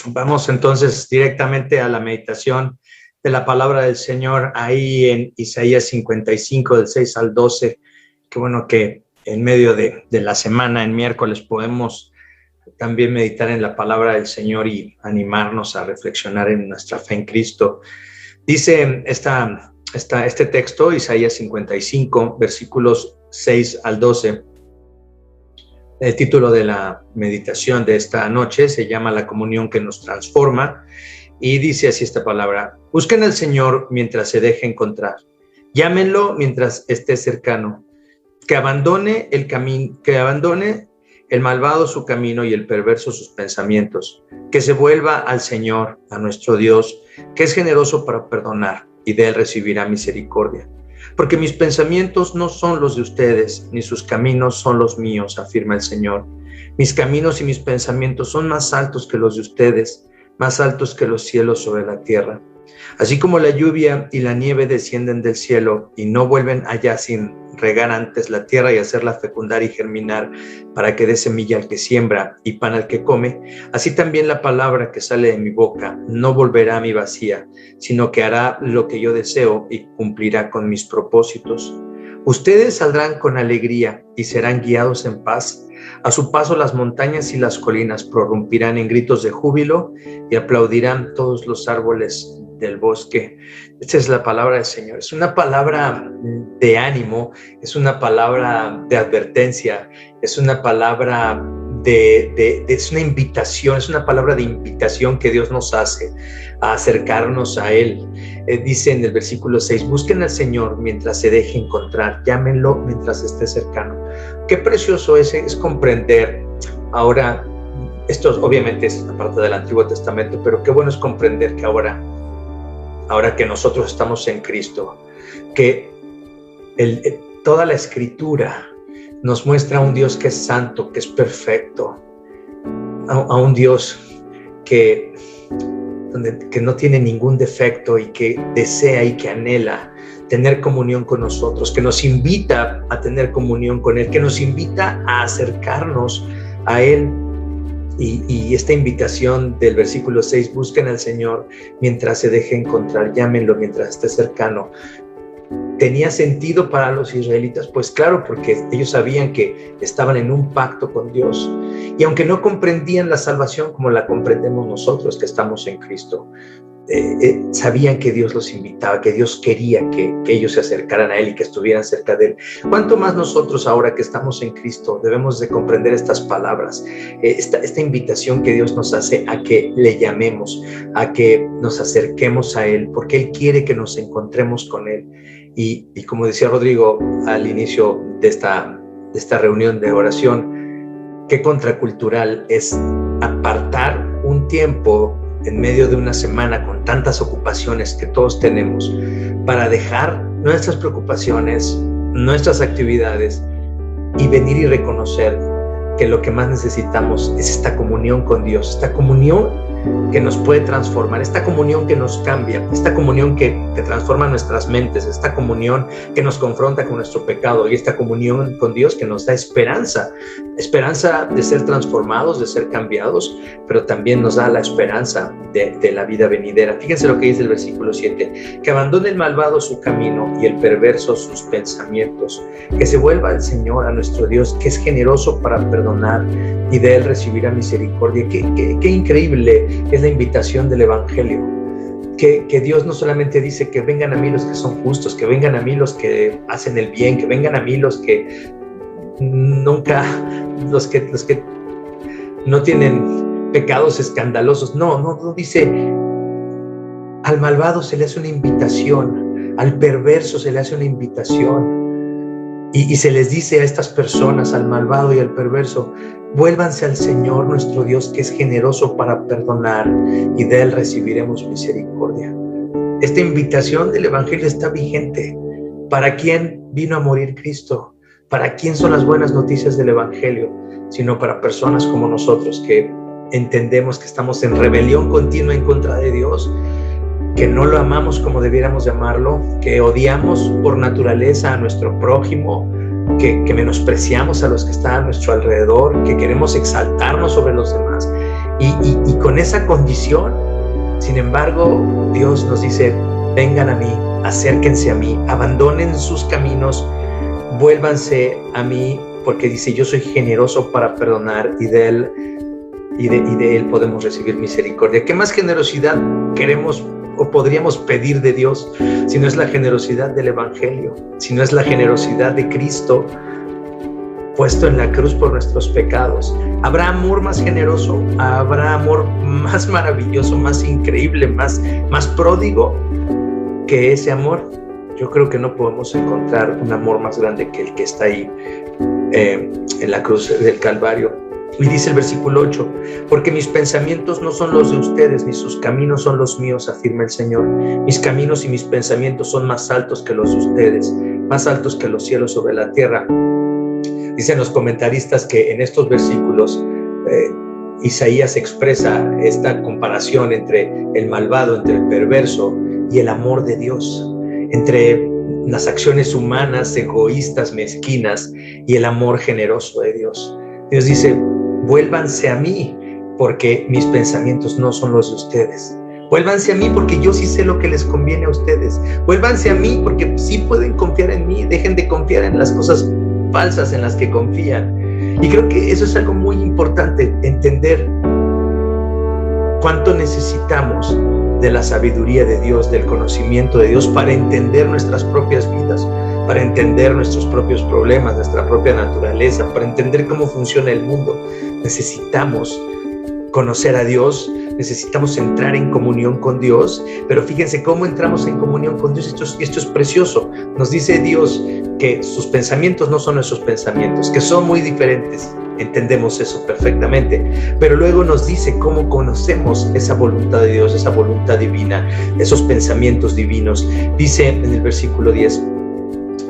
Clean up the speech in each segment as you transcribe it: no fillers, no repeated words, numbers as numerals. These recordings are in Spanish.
Vamos entonces directamente a la meditación de la palabra del Señor ahí en Isaías 55, del 6 al 12. Qué bueno que en medio de la semana, en miércoles, podemos también meditar en la palabra del Señor y animarnos a reflexionar en nuestra fe en Cristo. Dice este texto, Isaías 55, versículos 6 al 12. El título de la meditación de esta noche se llama La comunión que nos transforma y dice así esta palabra: busquen al Señor mientras se deje encontrar, llámenlo mientras esté cercano, que abandone el malvado su camino y el perverso sus pensamientos, que se vuelva al Señor, a nuestro Dios, que es generoso para perdonar, y de él recibirá misericordia. Porque mis pensamientos no son los de ustedes, ni sus caminos son los míos, afirma el Señor. Mis caminos y mis pensamientos son más altos que los de ustedes, más altos que los cielos sobre la tierra. Así como la lluvia y la nieve descienden del cielo y no vuelven allá sin regar antes la tierra y hacerla fecundar y germinar para que dé semilla al que siembra y pan al que come, así también la palabra que sale de mi boca no volverá a mí vacía, sino que hará lo que yo deseo y cumplirá con mis propósitos. Ustedes saldrán con alegría y serán guiados en paz. A su paso las montañas y las colinas prorrumpirán en gritos de júbilo y aplaudirán todos los árboles del bosque. Esta es la palabra del Señor. Es una palabra de ánimo, es una palabra de advertencia, es una palabra es una invitación, es una palabra de invitación que Dios nos hace a acercarnos a Él. Dice en el versículo 6, busquen al Señor mientras se deje encontrar, llámenlo mientras esté cercano. Qué precioso es comprender. Ahora, esto obviamente es parte del Antiguo Testamento, pero qué bueno es comprender que ahora que nosotros estamos en Cristo, que toda la Escritura nos muestra a un Dios que es santo, que es perfecto, a un Dios que no tiene ningún defecto y que desea y que anhela tener comunión con nosotros, que nos invita a tener comunión con Él, que nos invita a acercarnos a Él. Y esta invitación del versículo 6, busquen al Señor mientras se deje encontrar, llámenlo mientras esté cercano. ¿Tenía sentido para los israelitas? Pues claro, porque ellos sabían que estaban en un pacto con Dios. Y aunque no comprendían la salvación como la comprendemos nosotros que estamos en Cristo, sabían que Dios los invitaba, que Dios quería que ellos se acercaran a Él y que estuvieran cerca de Él. ¿Cuánto más nosotros ahora que estamos en Cristo debemos de comprender estas palabras, esta invitación que Dios nos hace a que le llamemos, a que nos acerquemos a Él, porque Él quiere que nos encontremos con Él? Y como decía Rodrigo al inicio de esta reunión de oración, qué contracultural es apartar un tiempo en medio de una semana con tantas ocupaciones que todos tenemos para dejar nuestras preocupaciones, nuestras actividades y venir y reconocer que lo que más necesitamos es esta comunión con Dios, esta comunión que nos puede transformar, esta comunión que nos cambia, esta comunión que transforma nuestras mentes, esta comunión que nos confronta con nuestro pecado y esta comunión con Dios que nos da esperanza de ser transformados, de ser cambiados, pero también nos da la esperanza de la vida venidera. Fíjense lo que dice el versículo 7, que abandone el malvado su camino y el perverso sus pensamientos, que se vuelva al Señor, a nuestro Dios, que es generoso para perdonar y de Él recibirá misericordia. Qué increíble es la invitación del Evangelio, que Dios no solamente dice que vengan a mí los que son justos, que vengan a mí los que hacen el bien, que vengan a mí los que no tienen pecados escandalosos. No dice, al malvado se le hace una invitación, al perverso se le hace una invitación. Y se les dice a estas personas, al malvado y al perverso, vuélvanse al Señor nuestro Dios, que es generoso para perdonar, y de Él recibiremos misericordia. Esta invitación del Evangelio está vigente. ¿Para quién vino a morir Cristo? ¿Para quién son las buenas noticias del Evangelio? Sino para personas como nosotros que entendemos que estamos en rebelión continua en contra de Dios, que no lo amamos como debiéramos llamarlo, que odiamos por naturaleza a nuestro prójimo, que menospreciamos a los que están a nuestro alrededor, que queremos exaltarnos sobre los demás y con esa condición. Sin embargo, Dios nos dice: vengan a mí, acérquense a mí, abandonen sus caminos, vuélvanse a mí, porque dice: yo soy generoso para perdonar, y de él podemos recibir misericordia. ¿Qué más generosidad queremos o podríamos pedir de Dios si no es la generosidad del Evangelio, si no es la generosidad de Cristo puesto en la cruz por nuestros pecados? ¿Habrá amor más generoso? ¿Habrá amor más maravilloso, más increíble, más pródigo que ese amor? Yo creo que no podemos encontrar un amor más grande que el que está ahí en la cruz del Calvario. Y dice el versículo 8: porque mis pensamientos no son los de ustedes, ni sus caminos son los míos, afirma el Señor. Mis caminos y mis pensamientos son más altos que los de ustedes, más altos que los cielos sobre la tierra. Dicen los comentaristas que en estos versículos Isaías expresa esta comparación entre el malvado, entre el perverso y el amor de Dios, entre las acciones humanas, egoístas, mezquinas, y el amor generoso de Dios. Dios dice: vuélvanse a mí, porque mis pensamientos no son los de ustedes. Vuélvanse a mí, porque yo sí sé lo que les conviene a ustedes. Vuélvanse a mí, porque sí pueden confiar en mí. Dejen de confiar en las cosas falsas en las que confían. Y creo que eso es algo muy importante, entender cuánto necesitamos de la sabiduría de Dios, del conocimiento de Dios, para entender nuestras propias vidas, para entender nuestros propios problemas, nuestra propia naturaleza, para entender cómo funciona el mundo. Necesitamos conocer a Dios, necesitamos entrar en comunión con Dios. Pero fíjense cómo entramos en comunión con Dios. Esto es precioso. Nos dice Dios que sus pensamientos no son nuestros pensamientos, que son muy diferentes. Entendemos eso perfectamente, pero luego nos dice cómo conocemos esa voluntad de Dios, esa voluntad divina, esos pensamientos divinos. Dice en el versículo 10: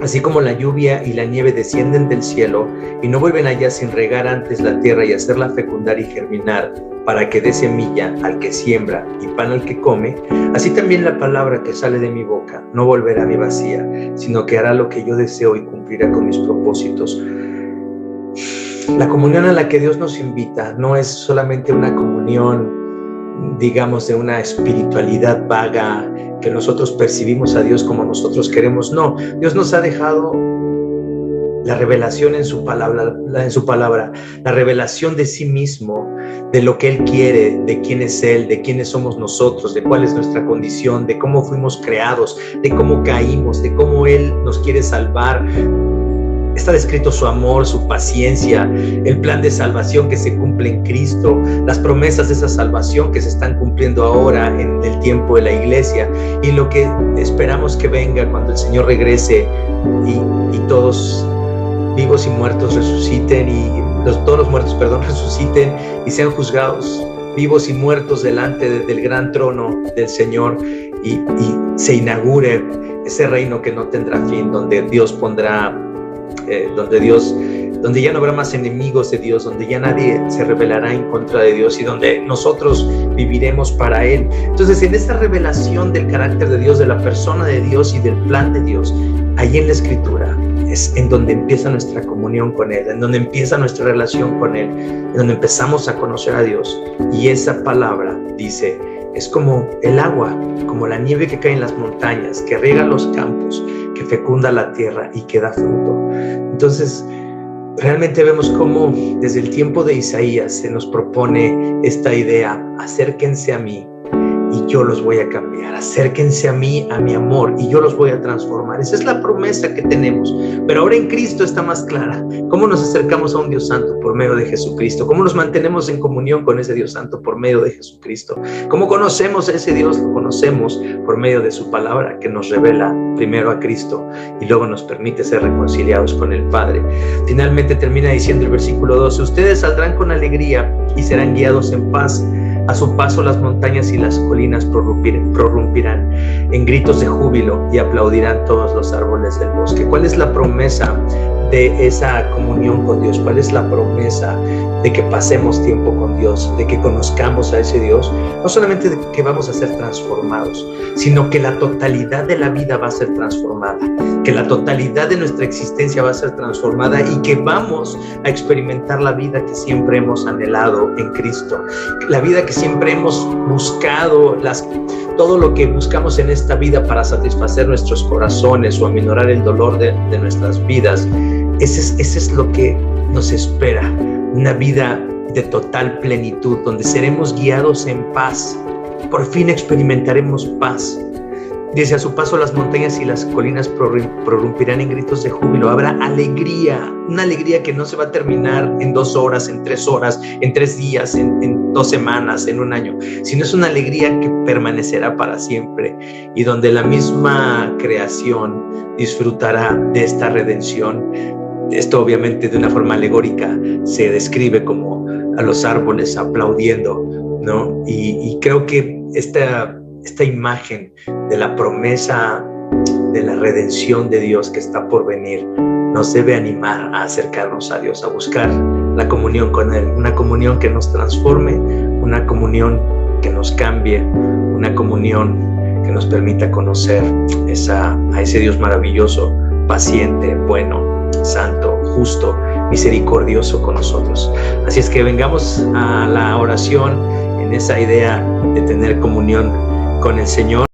así como la lluvia y la nieve descienden del cielo y no vuelven allá sin regar antes la tierra y hacerla fecundar y germinar, para que dé semilla al que siembra y pan al que come, así también la palabra que sale de mi boca no volverá a mí vacía, sino que hará lo que yo deseo y cumplirá con mis propósitos. La comunión a la que Dios nos invita no es solamente una comunión, digamos, de una espiritualidad vaga, que nosotros percibimos a Dios como nosotros queremos. No, Dios nos ha dejado la revelación en su palabra, la revelación de sí mismo, de lo que Él quiere, de quién es Él, de quiénes somos nosotros, de cuál es nuestra condición, de cómo fuimos creados, de cómo caímos, de cómo Él nos quiere salvar. Está descrito su amor, su paciencia, el plan de salvación que se cumple en Cristo, las promesas de esa salvación que se están cumpliendo ahora en el tiempo de la iglesia, y lo que esperamos que venga cuando el Señor regrese y todos vivos y muertos resuciten, todos los muertos, resuciten y sean juzgados vivos y muertos delante del gran trono del Señor, y se inaugure ese reino que no tendrá fin, donde Dios pondrá donde ya no habrá más enemigos de Dios, donde ya nadie se rebelará en contra de Dios y donde nosotros viviremos para Él. Entonces, en esta revelación del carácter de Dios, de la persona de Dios y del plan de Dios, ahí en la Escritura es en donde empieza nuestra comunión con Él, en donde empieza nuestra relación con Él, en donde empezamos a conocer a Dios. Y esa palabra, dice, es como el agua, como la nieve que cae en las montañas, que riega los campos, que fecunda la tierra y que da fruto. Entonces, realmente vemos cómo desde el tiempo de Isaías se nos propone esta idea: acérquense a mí y yo los voy a cambiar, acérquense a mí, a mi amor, y yo los voy a transformar. Esa es la promesa que tenemos, pero ahora en Cristo está más clara. ¿Cómo nos acercamos a un Dios santo? Por medio de Jesucristo. ¿Cómo nos mantenemos en comunión con ese Dios santo? Por medio de Jesucristo. ¿Cómo conocemos a ese Dios? Lo conocemos por medio de su palabra, que nos revela primero a Cristo y luego nos permite ser reconciliados con el Padre. Finalmente termina diciendo el versículo 12: ustedes saldrán con alegría y serán guiados en paz. A su paso las montañas y las colinas prorrumpirán en gritos de júbilo y aplaudirán todos los árboles del bosque. ¿Cuál es la promesa de esa comunión con Dios? ¿Cuál es la promesa de que pasemos tiempo con Dios, de que conozcamos a ese Dios? No solamente de que vamos a ser transformados, sino que la totalidad de la vida va a ser transformada, que la totalidad de nuestra existencia va a ser transformada y que vamos a experimentar la vida que siempre hemos anhelado en Cristo, la vida que siempre hemos buscado, todo lo que buscamos en esta vida para satisfacer nuestros corazones o aminorar el dolor de nuestras vidas. Ese es lo que nos espera, una vida de total plenitud, donde seremos guiados en paz. Por fin experimentaremos paz. Dice: a su paso las montañas y las colinas prorrumpirán en gritos de júbilo. Habrá alegría, una alegría que no se va a terminar en 2 horas, en 3 horas, en 3 días, en 2 semanas, en 1 año, sino es una alegría que permanecerá para siempre, y donde la misma creación disfrutará de esta redención. Esto obviamente de una forma alegórica se describe como a los árboles aplaudiendo, ¿no? Y creo que esta imagen de la promesa de la redención de Dios que está por venir nos debe animar a acercarnos a Dios, a buscar la comunión con Él, una comunión que nos transforme, una comunión que nos cambie, una comunión que nos permita conocer a ese Dios maravilloso, paciente, bueno, santo, justo, misericordioso con nosotros. Así es que vengamos a la oración en esa idea de tener comunión con el Señor.